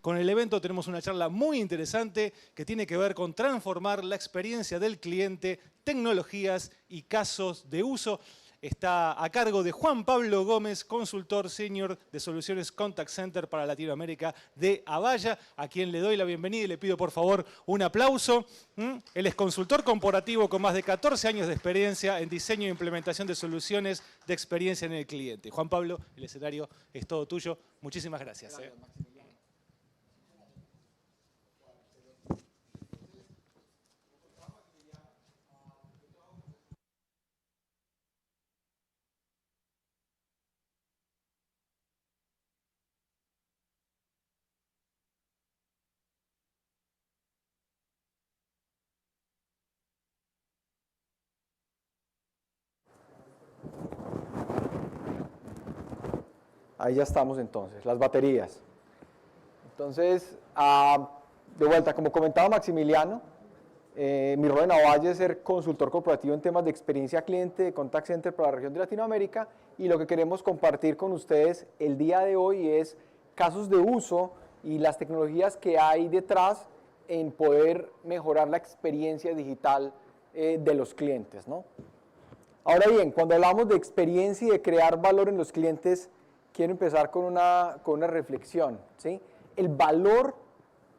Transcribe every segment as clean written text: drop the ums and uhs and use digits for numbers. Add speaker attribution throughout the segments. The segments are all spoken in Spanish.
Speaker 1: Con el evento tenemos una charla muy interesante que tiene que ver con transformar la experiencia del cliente, tecnologías y casos de uso. Está a cargo de Juan Pablo Gómez, consultor senior de soluciones Contact Center para Latinoamérica de Avaya, a quien le doy la bienvenida y le pido por favor un aplauso. Él es consultor corporativo con más de 14 años de experiencia en diseño e implementación de soluciones de experiencia en el cliente. Juan Pablo, el escenario es todo tuyo. Muchísimas gracias.
Speaker 2: Ahí ya estamos entonces, las baterías. Entonces, de vuelta, como comentaba Maximiliano, mi rol en Avaya es ser consultor corporativo en temas de experiencia cliente de Contact Center para la región de Latinoamérica, y lo que queremos compartir con ustedes el día de hoy es casos de uso y las tecnologías que hay detrás en poder mejorar la experiencia digital de los clientes, ¿no? Ahora bien, cuando hablamos de experiencia y de crear valor en los clientes, quiero empezar con una reflexión, ¿sí? El valor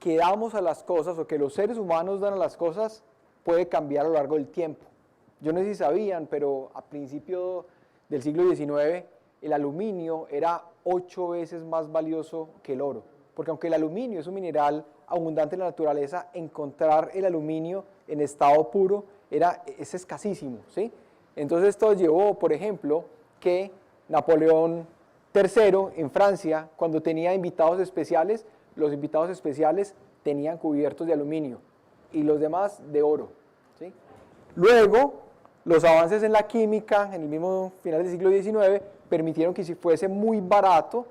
Speaker 2: que damos a las cosas o que los seres humanos dan a las cosas puede cambiar a lo largo del tiempo. Yo no sé si sabían, pero a principios del siglo XIX el aluminio era 8 veces más valioso que el oro, porque aunque el aluminio es un mineral abundante en la naturaleza, encontrar el aluminio en estado puro es escasísimo, ¿sí? Entonces esto llevó, por ejemplo, que Napoleón III en Francia, cuando tenía invitados especiales, los invitados especiales tenían cubiertos de aluminio y los demás de oro, ¿sí? Luego, los avances en la química, en el mismo final del siglo XIX, permitieron que si fuese muy barato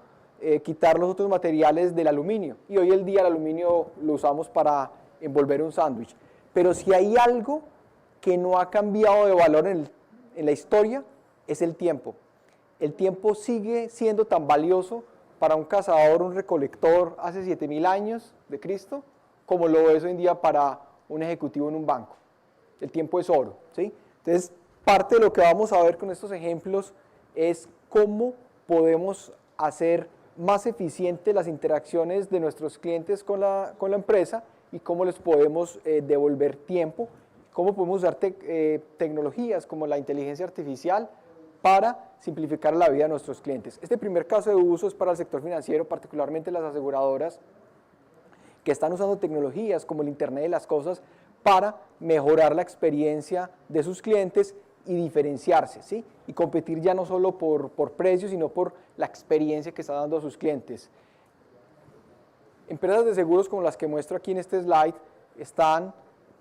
Speaker 2: quitar los otros materiales del aluminio, y hoy el día el aluminio lo usamos para envolver un sándwich. Pero si hay algo que no ha cambiado de valor en la historia, es el tiempo. El tiempo sigue siendo tan valioso para un cazador, un recolector hace 7000 años de Cristo, como lo es hoy en día para un ejecutivo en un banco. El tiempo es oro, ¿sí? Entonces, parte de lo que vamos a ver con estos ejemplos es cómo podemos hacer más eficientes las interacciones de nuestros clientes con la empresa y cómo les podemos devolver tiempo, cómo podemos usar tecnologías como la inteligencia artificial para simplificar la vida de nuestros clientes. Este primer caso de uso es para el sector financiero, particularmente las aseguradoras, que están usando tecnologías como el Internet de las Cosas para mejorar la experiencia de sus clientes y diferenciarse, ¿sí? Y competir ya no solo por precio, sino por la experiencia que está dando a sus clientes. Empresas de seguros como las que muestro aquí en este slide están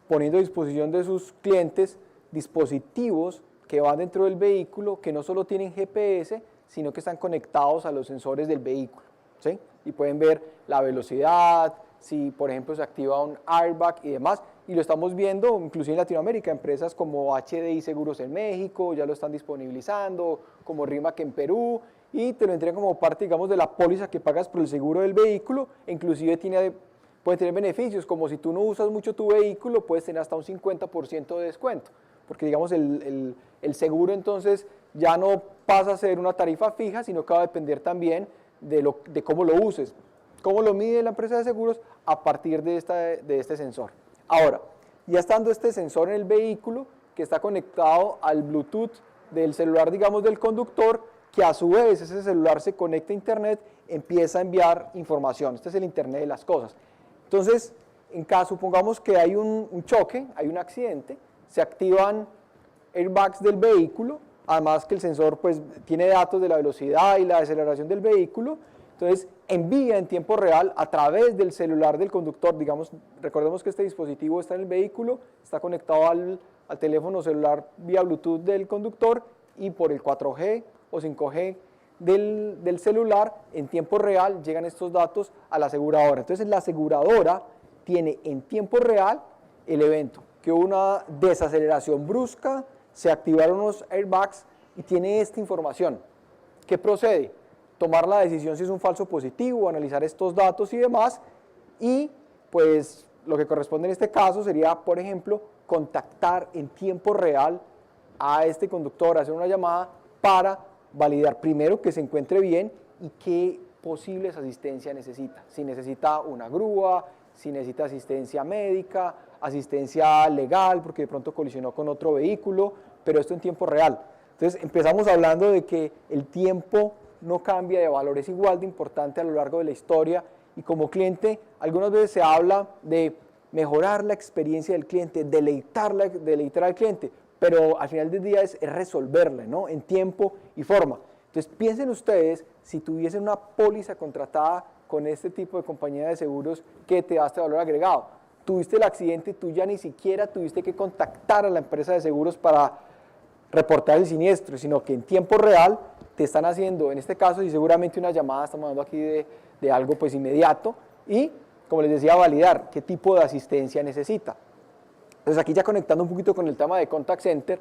Speaker 2: poniendo a disposición de sus clientes dispositivos que van dentro del vehículo, que no solo tienen GPS, sino que están conectados a los sensores del vehículo, ¿sí? Y pueden ver la velocidad, si por ejemplo se activa un airbag y demás, y lo estamos viendo inclusive en Latinoamérica, empresas como HDI Seguros en México ya lo están disponibilizando, como Rimac en Perú, y te lo entregan como parte, digamos, de la póliza que pagas por el seguro del vehículo, e inclusive puede tener beneficios, como si tú no usas mucho tu vehículo, puedes tener hasta un 50% de descuento, porque digamos el seguro entonces ya no pasa a ser una tarifa fija, sino que va a depender también de cómo lo uses. ¿Cómo lo mide la empresa de seguros? A partir de este sensor. Ahora, Ya estando este sensor en el vehículo, que está conectado al Bluetooth del celular, digamos, del conductor, que a su vez ese celular se conecta a Internet, empieza a enviar información. Este es el Internet de las cosas. Entonces, supongamos que hay un choque, hay un accidente, se activan airbags del vehículo, además que el sensor pues tiene datos de la velocidad y la aceleración del vehículo, entonces envía en tiempo real a través del celular del conductor, digamos, recordemos que este dispositivo está en el vehículo, está conectado al teléfono celular vía Bluetooth del conductor y por el 4G o 5G del celular, en tiempo real llegan estos datos a la aseguradora. Entonces la aseguradora tiene en tiempo real el evento, que hubo una desaceleración brusca, se activaron los airbags y tiene esta información. ¿Qué procede? Tomar la decisión si es un falso positivo, analizar estos datos y demás, y pues lo que corresponde en este caso sería, por ejemplo, contactar en tiempo real a este conductor, hacer una llamada para validar primero que se encuentre bien y qué posibles asistencia necesita. Si necesita una grúa, si necesita asistencia médica, asistencia legal, porque de pronto colisionó con otro vehículo, pero esto en tiempo real. Entonces empezamos hablando de que el tiempo no cambia de valor, es igual de importante a lo largo de la historia, y como cliente algunas veces se habla de mejorar la experiencia del cliente, deleitar al cliente, pero al final del día es resolverla, ¿no? En tiempo y forma. Entonces piensen ustedes, si tuviesen una póliza contratada con este tipo de compañía de seguros que te da este valor agregado, tuviste el accidente, tú ya ni siquiera tuviste que contactar a la empresa de seguros para reportar el siniestro, sino que en tiempo real te están haciendo, en este caso, y seguramente una llamada, estamos hablando aquí de algo pues inmediato, y como les decía, validar qué tipo de asistencia necesita. Entonces aquí ya conectando un poquito con el tema de contact center,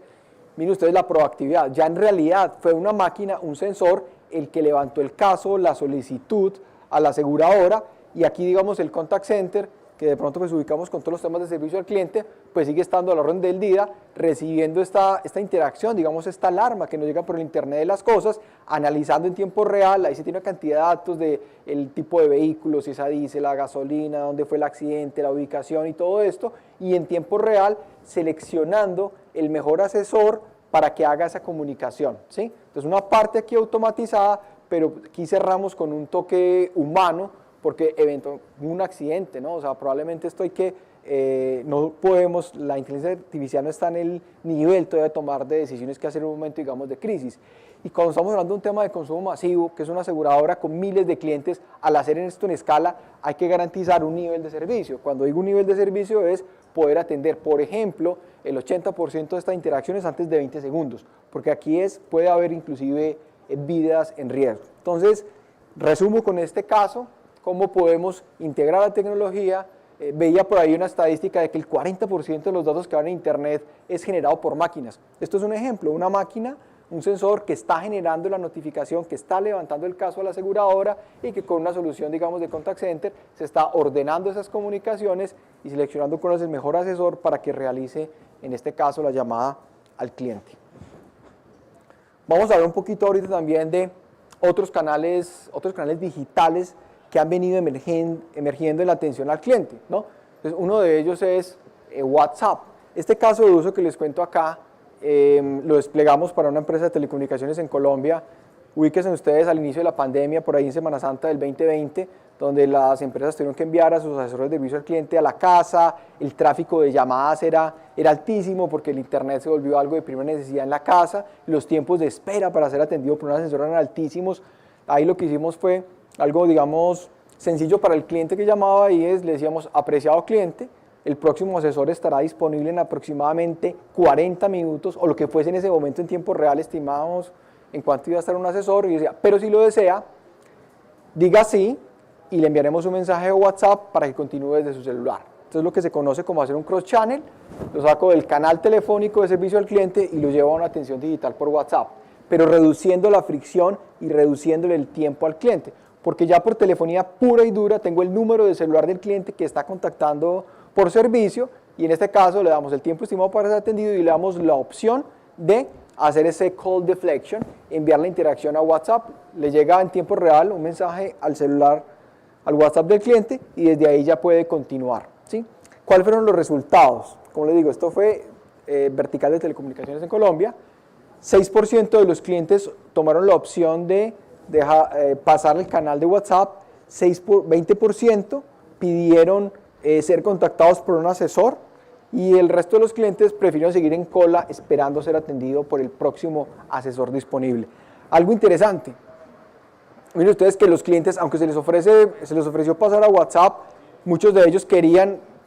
Speaker 2: miren ustedes la proactividad, ya en realidad fue una máquina, un sensor, el que levantó el caso, la solicitud a la aseguradora, y aquí digamos el contact center, que de pronto pues ubicamos con todos los temas de servicio al cliente, pues sigue estando al orden del día, recibiendo esta interacción, digamos esta alarma que nos llega por el Internet de las cosas, analizando en tiempo real, ahí se tiene una cantidad de datos del tipo de vehículo, si es a diésel, la gasolina, dónde fue el accidente, la ubicación y todo esto, y en tiempo real seleccionando el mejor asesor para que haga esa comunicación, ¿sí? Entonces una parte aquí automatizada, pero aquí cerramos con un toque humano, porque un accidente, ¿no? O sea, probablemente esto hay que, no podemos, la inteligencia artificial no está en el nivel todavía de tomar de decisiones que hacer en un momento, digamos, de crisis. Y cuando estamos hablando de un tema de consumo masivo, que es una aseguradora con miles de clientes, al hacer esto en escala, hay que garantizar un nivel de servicio. Cuando digo un nivel de servicio es poder atender, por ejemplo, el 80% de estas interacciones antes de 20 segundos, porque aquí puede haber inclusive vidas en riesgo. Entonces, resumo con este caso, cómo podemos integrar la tecnología. Veía por ahí una estadística de que el 40% de los datos que van a Internet es generado por máquinas. Esto es un ejemplo, una máquina, un sensor que está generando la notificación, que está levantando el caso a la aseguradora y que con una solución, digamos, de contact center se está ordenando esas comunicaciones y seleccionando cuál es el mejor asesor para que realice, en este caso, la llamada al cliente. Vamos a hablar un poquito ahorita también de otros canales digitales que han venido emergiendo en la atención al cliente, ¿no? Entonces, uno de ellos es WhatsApp. Este caso de uso que les cuento acá, lo desplegamos para una empresa de telecomunicaciones en Colombia. Ubíquense ustedes al inicio de la pandemia, por ahí en Semana Santa del 2020, donde las empresas tuvieron que enviar a sus asesores de servicio al cliente a la casa, el tráfico de llamadas era altísimo porque el Internet se volvió algo de primera necesidad en la casa, los tiempos de espera para ser atendido por un asesor eran altísimos. Ahí lo que hicimos fue algo, digamos, sencillo para el cliente que llamaba, y le decíamos: apreciado cliente, el próximo asesor estará disponible en aproximadamente 40 minutos, o lo que fuese en ese momento en tiempo real, estimábamos en cuánto iba a estar un asesor, y decía, pero si lo desea, diga sí, y le enviaremos un mensaje de WhatsApp para que continúe desde su celular. Entonces lo que se conoce como hacer un cross-channel, lo saco del canal telefónico de servicio al cliente y lo llevo a una atención digital por WhatsApp, pero reduciendo la fricción y reduciéndole el tiempo al cliente, porque ya por telefonía pura y dura tengo el número de celular del cliente que está contactando por servicio, y en este caso le damos el tiempo estimado para ser atendido y le damos la opción de hacer ese call deflection, enviar la interacción a WhatsApp, le llega en tiempo real un mensaje al celular, al WhatsApp del cliente, y desde ahí ya puede continuar, ¿sí? ¿Cuáles fueron los resultados? como les digo, esto fue vertical de telecomunicaciones en Colombia, 6% de los clientes tomaron la opción de pasar el canal de WhatsApp, 20% pidieron ser contactados por un asesor y el resto de los clientes prefirieron seguir en cola esperando ser atendido por el próximo asesor disponible. Algo interesante, miren ustedes que los clientes, aunque se les ofreció pasar a WhatsApp, muchos de ellos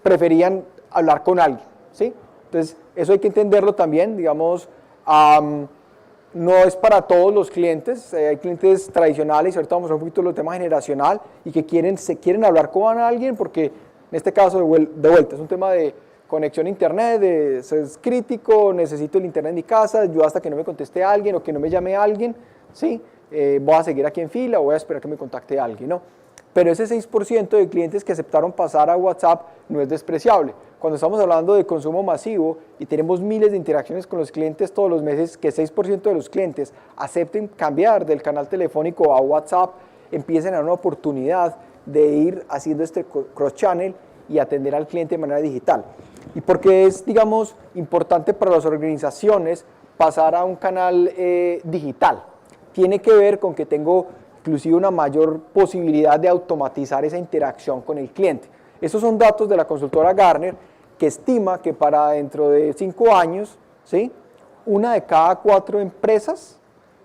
Speaker 2: preferían hablar con alguien, ¿sí? Entonces, eso hay que entenderlo también, digamos, no es para todos los clientes, hay clientes tradicionales, y ahorita vamos a ver un poquito el tema generacional, y que quieren hablar con alguien porque, en este caso, de vuelta, es un tema de conexión a internet, es crítico, necesito el internet en mi casa, yo hasta que no me conteste a alguien o que no me llame a alguien, ¿sí? Voy a seguir aquí en fila o voy a esperar que me contacte a alguien, ¿no? Pero ese 6% de clientes que aceptaron pasar a WhatsApp no es despreciable. Cuando estamos hablando de consumo masivo y tenemos miles de interacciones con los clientes todos los meses, que 6% de los clientes acepten cambiar del canal telefónico a WhatsApp, empiecen a dar una oportunidad de ir haciendo este cross-channel y atender al cliente de manera digital. Y porque es, digamos, importante para las organizaciones pasar a un canal digital. Tiene que ver con que tengo inclusive una mayor posibilidad de automatizar esa interacción con el cliente. Estos son datos de la consultora Gartner, que estima que para dentro de 5 años, ¿sí?, 1 de cada 4 empresas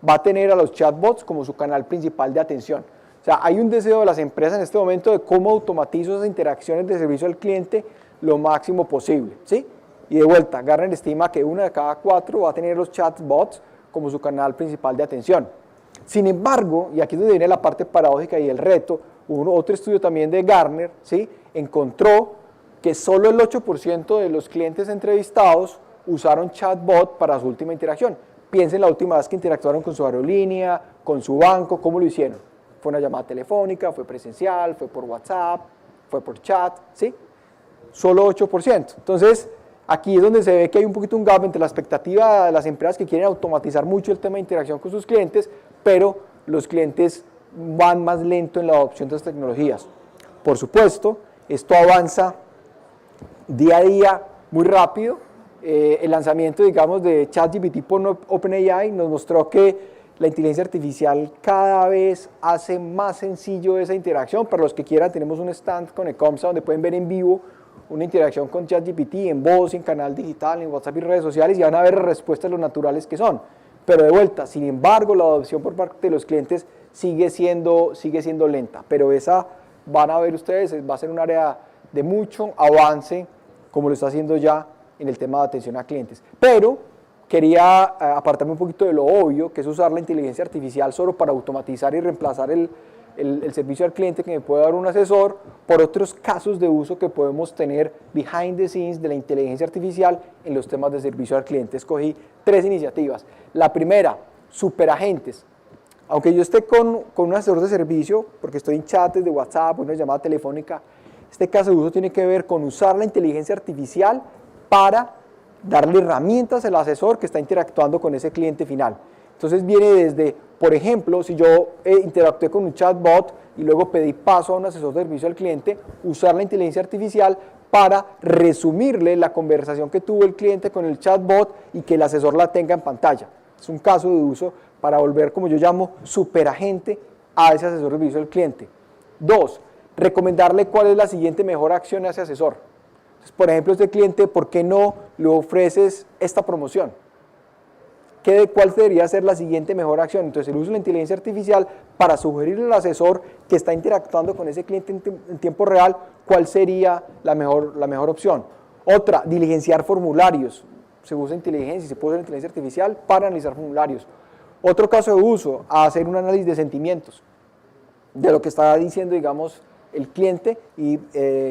Speaker 2: va a tener a los chatbots como su canal principal de atención. O sea, hay un deseo de las empresas en este momento de cómo automatizo esas interacciones de servicio al cliente lo máximo posible, ¿sí? Y de vuelta, Gartner estima que 1 de cada 4 va a tener los chatbots como su canal principal de atención. Sin embargo, y aquí es donde viene la parte paradójica y el reto, otro estudio también de Gartner, ¿sí?, encontró que solo el 8% de los clientes entrevistados usaron chatbot para su última interacción. Piensen la última vez que interactuaron con su aerolínea, con su banco, ¿cómo lo hicieron? ¿Fue una llamada telefónica, fue presencial, fue por WhatsApp, fue por chat? ¿Sí? Solo 8%. Entonces, aquí es donde se ve que hay un poquito un gap entre la expectativa de las empresas que quieren automatizar mucho el tema de interacción con sus clientes, pero los clientes van más lento en la adopción de estas tecnologías. Por supuesto, esto avanza día a día muy rápido. El lanzamiento, digamos, de ChatGPT por OpenAI nos mostró que la inteligencia artificial cada vez hace más sencillo esa interacción. Para los que quieran, tenemos un stand con Ecomsa donde pueden ver en vivo una interacción con ChatGPT en voz, en canal digital, en WhatsApp y redes sociales, y van a ver respuestas lo naturales que son. Pero de vuelta, sin embargo, la adopción por parte de los clientes sigue siendo lenta. Pero esa, van a ver ustedes, va a ser un área de mucho avance, como lo está haciendo ya en el tema de atención a clientes. Pero quería apartarme un poquito de lo obvio, que es usar la inteligencia artificial solo para automatizar y reemplazar el servicio al cliente que me puede dar un asesor, por otros casos de uso que podemos tener behind the scenes de la inteligencia artificial en los temas de servicio al cliente. Escogí 3 iniciativas. La primera, superagentes. Aunque yo esté con un asesor de servicio, porque estoy en chats de WhatsApp o una llamada telefónica, este caso de uso tiene que ver con usar la inteligencia artificial para darle herramientas al asesor que está interactuando con ese cliente final. Entonces viene desde, por ejemplo, si yo interactué con un chatbot y luego pedí paso a un asesor de servicio al cliente, usar la inteligencia artificial para resumirle la conversación que tuvo el cliente con el chatbot y que el asesor la tenga en pantalla. Es un caso de uso para volver, como yo llamo, superagente a ese asesor de servicio al cliente. 2, recomendarle cuál es la siguiente mejor acción a ese asesor. Entonces, por ejemplo, este cliente, ¿por qué no le ofreces esta promoción? ¿Cuál debería ser la siguiente mejor acción? Entonces, el uso de la inteligencia artificial para sugerirle al asesor que está interactuando con ese cliente en tiempo real, ¿cuál sería la mejor opción? Otra, diligenciar formularios. Se usa inteligencia, se puede usar inteligencia artificial para analizar formularios. Otro caso de uso, hacer un análisis de sentimientos, de lo que está diciendo, digamos, el cliente y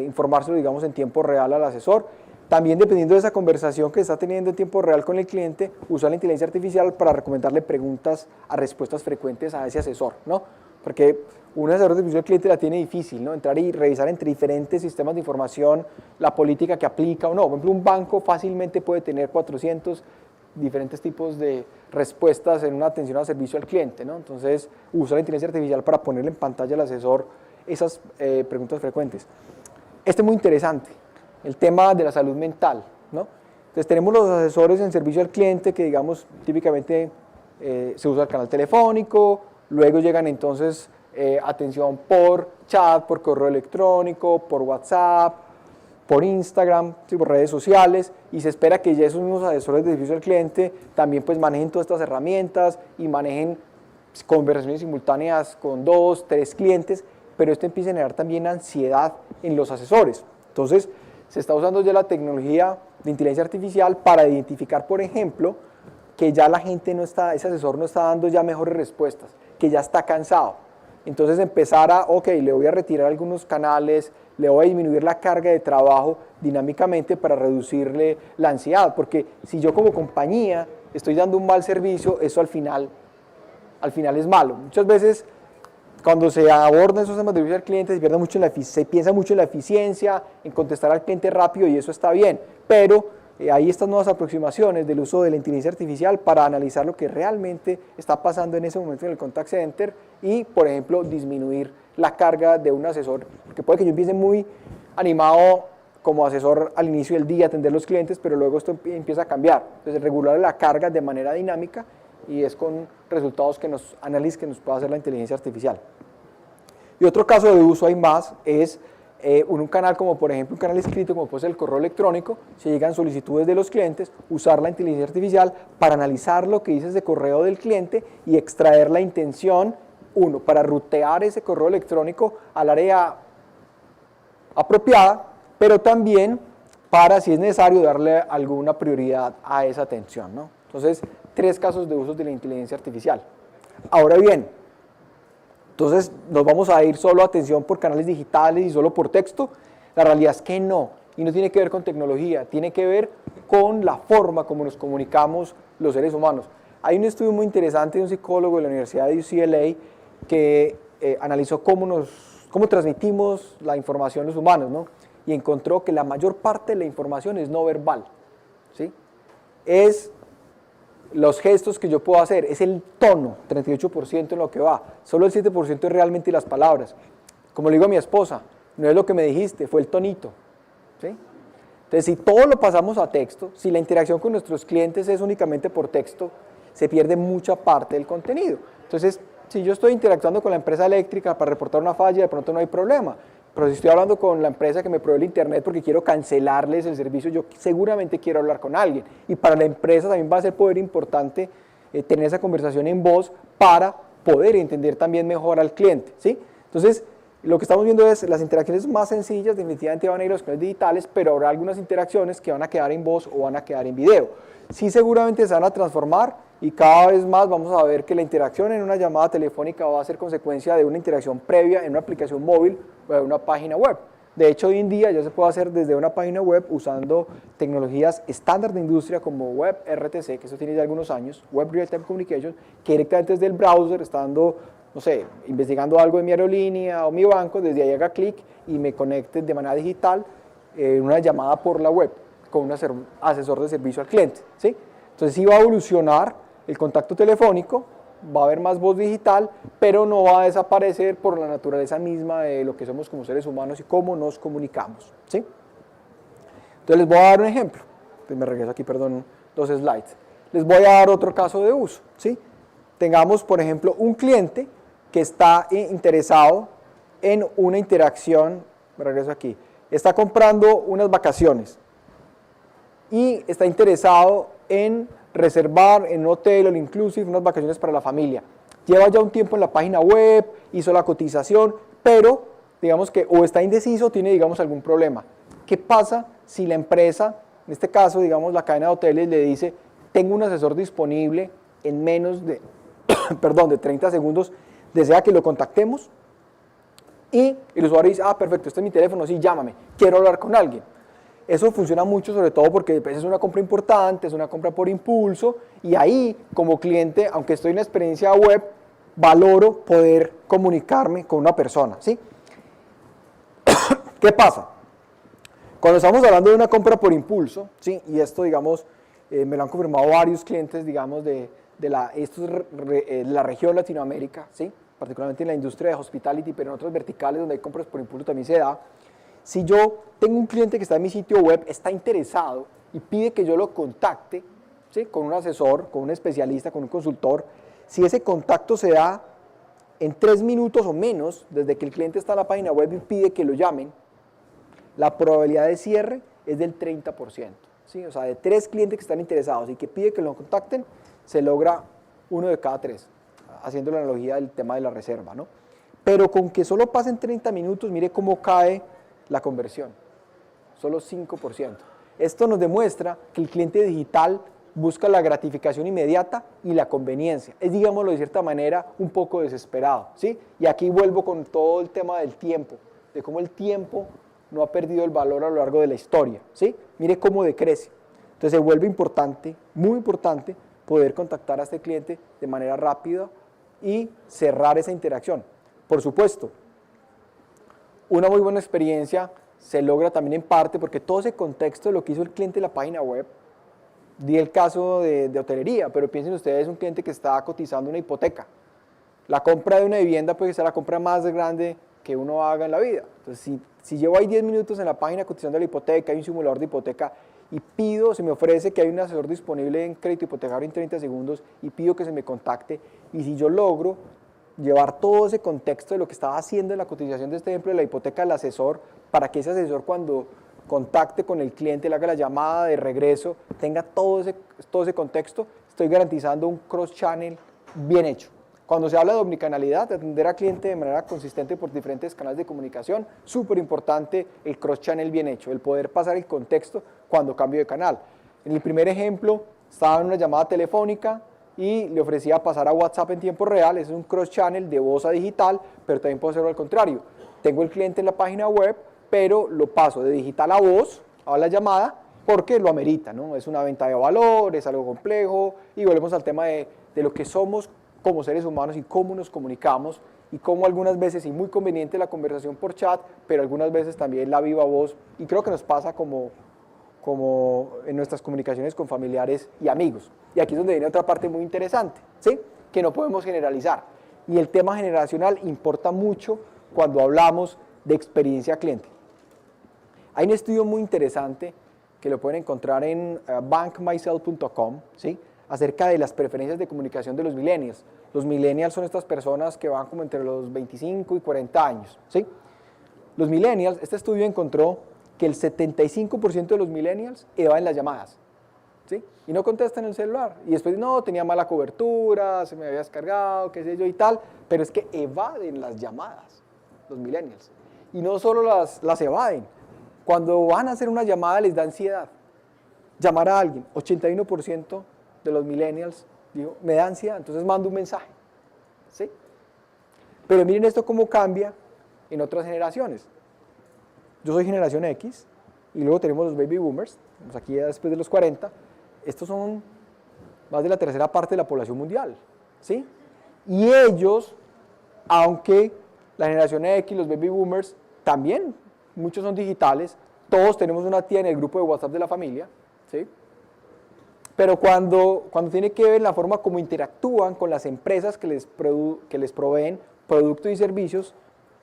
Speaker 2: informárselo, digamos, en tiempo real al asesor. También, dependiendo de esa conversación que está teniendo en tiempo real con el cliente, usar la inteligencia artificial para recomendarle preguntas a respuestas frecuentes a ese asesor, ¿no? Porque un asesor de servicio al cliente la tiene difícil, ¿no? Entrar y revisar entre diferentes sistemas de información la política que aplica o no. Por ejemplo, un banco fácilmente puede tener 400 diferentes tipos de respuestas en una atención al servicio al cliente, ¿no? Entonces, usar la inteligencia artificial para ponerle en pantalla al asesor esas preguntas frecuentes. Este es muy interesante. El tema de la salud mental. ¿no? Entonces tenemos los asesores en servicio al cliente que digamos típicamente se usa el canal telefónico, luego llegan entonces atención por chat, por correo electrónico, por WhatsApp, por Instagram, ¿sí? Por redes sociales, y se espera que ya esos mismos asesores de servicio al cliente también pues manejen todas estas herramientas y manejen conversaciones simultáneas con 2, 3 clientes, pero esto empieza a generar también ansiedad en los asesores. Entonces se está usando ya la tecnología de inteligencia artificial para identificar, por ejemplo, que ya la gente no está, ese asesor no está dando ya mejores respuestas, que ya está cansado. Entonces empezar a, ok, le voy a retirar algunos canales, le voy a disminuir la carga de trabajo dinámicamente para reducirle la ansiedad, porque si yo como compañía estoy dando un mal servicio, eso al final es malo. Muchas veces cuando se abordan esos temas de servicio al cliente se piensa mucho en la eficiencia, en contestar al cliente rápido y eso está bien, pero hay estas nuevas aproximaciones del uso de la inteligencia artificial para analizar lo que realmente está pasando en ese momento en el contact center y, por ejemplo, disminuir la carga de un asesor, porque puede que yo empiece muy animado como asesor al inicio del día a atender los clientes, pero luego esto empieza a cambiar. Entonces, regular la carga de manera dinámica y es con resultados análisis que nos puede hacer la inteligencia artificial. Y otro caso de uso hay más es un canal como por ejemplo un canal escrito como puede ser el correo electrónico, si llegan solicitudes de los clientes, usar la inteligencia artificial para analizar lo que dice ese correo del cliente y extraer la intención, para rutear ese correo electrónico al área apropiada, pero también para, si es necesario, darle alguna prioridad a esa atención, ¿no? Entonces, 3 casos de uso de la inteligencia artificial. Ahora bien, entonces nos vamos a ir solo a atención por canales digitales y solo por texto. La realidad es que no, y no tiene que ver con tecnología, tiene que ver con la forma como nos comunicamos los seres humanos. Hay un estudio muy interesante de un psicólogo de la Universidad de UCLA que analizó cómo transmitimos la información los humanos, ¿no? Y encontró que la mayor parte de la información es no verbal, ¿sí? Es los gestos que yo puedo hacer, es el tono, 38% en lo que va, solo el 7% es realmente las palabras. Como le digo a mi esposa, no es lo que me dijiste, fue el tonito, ¿sí? Entonces, si todo lo pasamos a texto, si la interacción con nuestros clientes es únicamente por texto, se pierde mucha parte del contenido. Entonces, si yo estoy interactuando con la empresa eléctrica para reportar una falla, de pronto no hay problema. Pero si estoy hablando con la empresa que me provee el internet porque quiero cancelarles el servicio, yo seguramente quiero hablar con alguien. Y para la empresa también va a ser poder importante tener esa conversación en voz para poder entender también mejor al cliente, ¿sí? Entonces, lo que estamos viendo es las interacciones más sencillas, definitivamente van a ir a los canales digitales, pero habrá algunas interacciones que van a quedar en voz o van a quedar en video. Sí, seguramente se van a transformar y cada vez más vamos a ver que la interacción en una llamada telefónica va a ser consecuencia de una interacción previa en una aplicación móvil o en una página web. De hecho, hoy en día ya se puede hacer desde una página web usando tecnologías estándar de industria como WebRTC, que eso tiene ya algunos años, Web Real Time Communication, que directamente desde el browser, estando, no sé, investigando algo de mi aerolínea o mi banco, desde ahí haga clic y me conecte de manera digital en una llamada por la web con un asesor de servicio al cliente, ¿sí? Entonces sí va a evolucionar el contacto telefónico, va a haber más voz digital, pero no va a desaparecer por la naturaleza misma de lo que somos como seres humanos y cómo nos comunicamos, ¿sí? Entonces les voy a dar un ejemplo. Entonces me regreso aquí, perdón, 2 slides. Les voy a dar otro caso de uso, ¿sí? Tengamos, por ejemplo, un cliente que está interesado en una interacción, me regreso aquí, está comprando unas vacaciones y está interesado en reservar en un hotel all inclusive unas vacaciones para la familia. Lleva ya un tiempo en la página web, hizo la cotización, pero digamos que o está indeciso o tiene, digamos, algún problema. ¿Qué pasa si la empresa, en este caso, digamos, la cadena de hoteles le dice, tengo un asesor disponible en menos de, de 30 segundos, desea que lo contactemos? Y el usuario dice, perfecto, este es mi teléfono, sí, llámame, quiero hablar con alguien. Eso funciona mucho, sobre todo porque es una compra importante, es una compra por impulso, y ahí, como cliente, aunque estoy en la experiencia web, valoro poder comunicarme con una persona, ¿sí? ¿Qué pasa? Cuando estamos hablando de una compra por impulso, ¿sí? Y esto, digamos, me lo han confirmado varios clientes, digamos, esto es la región Latinoamérica, ¿sí? Particularmente en la industria de hospitality, pero en otras verticales donde hay compras por impulso también se da. Si yo tengo un cliente que está en mi sitio web, está interesado y pide que yo lo contacte, ¿sí? Con un asesor, con un especialista, con un consultor, si ese contacto se da en 3 minutos o menos, desde que el cliente está en la página web y pide que lo llamen, la probabilidad de cierre es del 30%. ¿Sí? O sea, de 3 clientes que están interesados y que pide que lo contacten, se logra 1 de cada 3, haciendo la analogía del tema de la reserva, ¿no? Pero con que solo pasen 30 minutos, mire cómo cae la conversión, solo 5%. Esto nos demuestra que el cliente digital busca la gratificación inmediata y la conveniencia. Es, digámoslo de cierta manera, un poco desesperado, ¿sí? Y aquí vuelvo con todo el tema del tiempo, de cómo el tiempo no ha perdido el valor a lo largo de la historia, ¿sí? Mire cómo decrece. Entonces se vuelve importante, muy importante, poder contactar a este cliente de manera rápida y cerrar esa interacción. Por supuesto, una muy buena experiencia se logra también en parte porque todo ese contexto de lo que hizo el cliente en la página web, di el caso de hotelería, pero piensen ustedes un cliente que está cotizando una hipoteca. La compra de una vivienda puede ser la compra más grande que uno haga en la vida. Entonces, si llevo ahí 10 minutos en la página cotizando la hipoteca, hay un simulador de hipoteca y pido, se me ofrece que hay un asesor disponible en crédito hipotecario en 30 segundos y pido que se me contacte, y si yo logro llevar todo ese contexto de lo que estaba haciendo en la cotización de este ejemplo de la hipoteca al asesor, para que ese asesor cuando contacte con el cliente, le haga la llamada de regreso, tenga todo ese contexto, estoy garantizando un cross-channel bien hecho. Cuando se habla de omnicanalidad, de atender al cliente de manera consistente por diferentes canales de comunicación, súper importante el cross-channel bien hecho, el poder pasar el contexto cuando cambio de canal. En el primer ejemplo, estaba en una llamada telefónica y le ofrecía pasar a WhatsApp en tiempo real, es un cross-channel de voz a digital, pero también puedo hacerlo al contrario. Tengo el cliente en la página web, pero lo paso de digital a voz, a la llamada, porque lo amerita, ¿no? Es una venta de valor, es algo complejo, y volvemos al tema de lo que somos como seres humanos y cómo nos comunicamos, y cómo algunas veces es muy conveniente la conversación por chat, pero algunas veces también la viva voz, y creo que nos pasa como en nuestras comunicaciones con familiares y amigos. Y aquí es donde viene otra parte muy interesante, ¿sí? Que no podemos generalizar. Y el tema generacional importa mucho cuando hablamos de experiencia cliente. Hay un estudio muy interesante que lo pueden encontrar en bankmyself.com, ¿sí? Acerca de las preferencias de comunicación de los millennials. Los millennials son estas personas que van como entre los 25 y 40 años, ¿sí? Los millennials, este estudio encontró que el 75% de los millennials evaden las llamadas, ¿sí? Y no contestan el celular. Y después, no, tenía mala cobertura, se me había descargado, qué sé yo y tal, pero es que evaden las llamadas, los millennials. Y no solo las evaden, cuando van a hacer una llamada les da ansiedad. Llamar a alguien, 81% de los millennials dijo, me da ansiedad, entonces mando un mensaje, ¿sí? Pero miren esto cómo cambia en otras generaciones. Yo soy generación X, y luego tenemos los baby boomers, aquí ya después de los 40, estos son más de la tercera parte de la población mundial, ¿sí? Y ellos, aunque la generación X, los baby boomers, también, muchos son digitales, todos tenemos una tía en el grupo de WhatsApp de la familia, ¿sí? Pero cuando tiene que ver la forma como interactúan con las empresas que les proveen productos y servicios,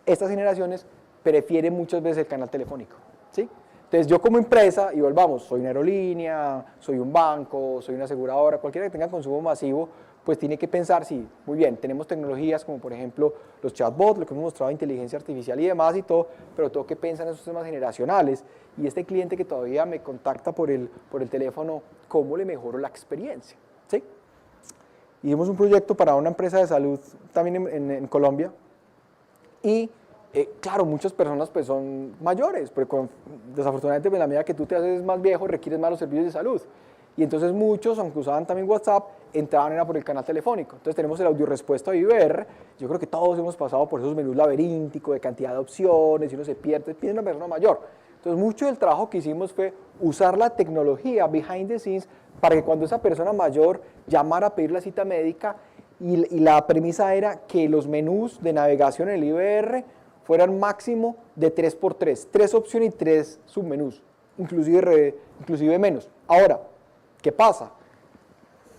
Speaker 2: estas generaciones prefieren muchas veces el canal telefónico, ¿sí? Entonces yo como empresa, y volvamos, soy una aerolínea, soy un banco, soy una aseguradora, cualquiera que tenga consumo masivo, pues tiene que pensar, sí, muy bien, tenemos tecnologías como por ejemplo los chatbots, lo que hemos mostrado, inteligencia artificial y demás y todo, pero tengo que pensar en esos temas generacionales, y este cliente que todavía me contacta por el teléfono, ¿cómo le mejoro la experiencia? ¿Sí? Hicimos un proyecto para una empresa de salud también en Colombia, y claro, muchas personas pues son mayores, porque desafortunadamente en la medida que tú te haces más viejo requieres más los servicios de salud. Y entonces muchos, aunque usaban también WhatsApp, entraban era por el canal telefónico. Entonces tenemos el audio respuesta de IBR. Yo creo que todos hemos pasado por esos menús laberínticos de cantidad de opciones y uno se pierde una persona mayor. Entonces mucho del trabajo que hicimos fue usar la tecnología behind the scenes para que cuando esa persona mayor llamara a pedir la cita médica, y la premisa era que los menús de navegación en el IBR fueran máximo de 3x3, 3 opciones y 3 submenús, inclusive menos. Ahora, ¿qué pasa?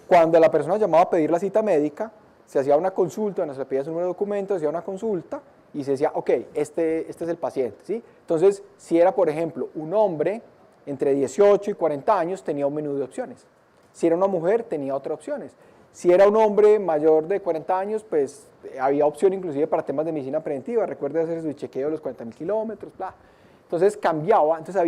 Speaker 2: Cuando la persona llamaba a pedir la cita médica, se hacía una consulta, se pedía su número de documento, se hacía una consulta y se decía, ok, este es el paciente, ¿sí? Entonces, si era, por ejemplo, un hombre entre 18 y 40 años tenía un menú de opciones. Si era una mujer, tenía otras opciones. Si era un hombre mayor de 40 años, pues había opción inclusive para temas de medicina preventiva. Recuerde hacer su chequeo de los 40.000 kilómetros, bla. Entonces cambiaba, entonces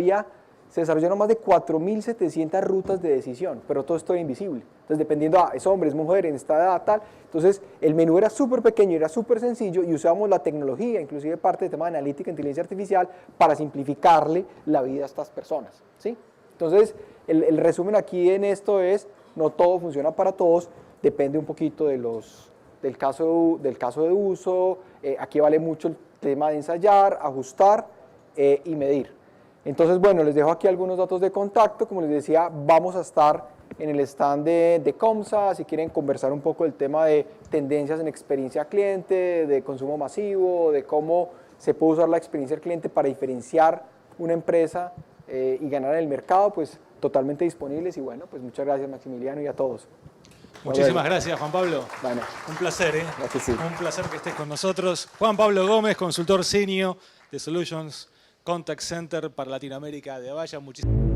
Speaker 2: se desarrollaron más de 4.700 rutas de decisión, pero todo esto era invisible. Entonces dependiendo, es hombre, es mujer, en esta edad, tal. Entonces el menú era súper pequeño, era súper sencillo y usábamos la tecnología, inclusive parte del tema de analítica, inteligencia artificial, para simplificarle la vida a estas personas, ¿sí? Entonces el resumen aquí en esto es, no todo funciona para todos, depende un poquito del caso de uso, aquí vale mucho el tema de ensayar, ajustar y medir. Entonces, bueno, les dejo aquí algunos datos de contacto. Como les decía, vamos a estar en el stand de Comsa, si quieren conversar un poco del tema de tendencias en experiencia cliente, de consumo masivo, de cómo se puede usar la experiencia del cliente para diferenciar una empresa y ganar en el mercado, pues totalmente disponibles. Y bueno, pues muchas gracias Maximiliano y a todos.
Speaker 1: Muchísimas gracias, Juan Pablo.
Speaker 2: Bueno,
Speaker 1: un placer, ¿eh?
Speaker 2: Gracias, sí.
Speaker 1: Un placer que estés con nosotros. Juan Pablo Gómez, consultor senior de Solutions Contact Center para Latinoamérica de Avaya. Muchísimas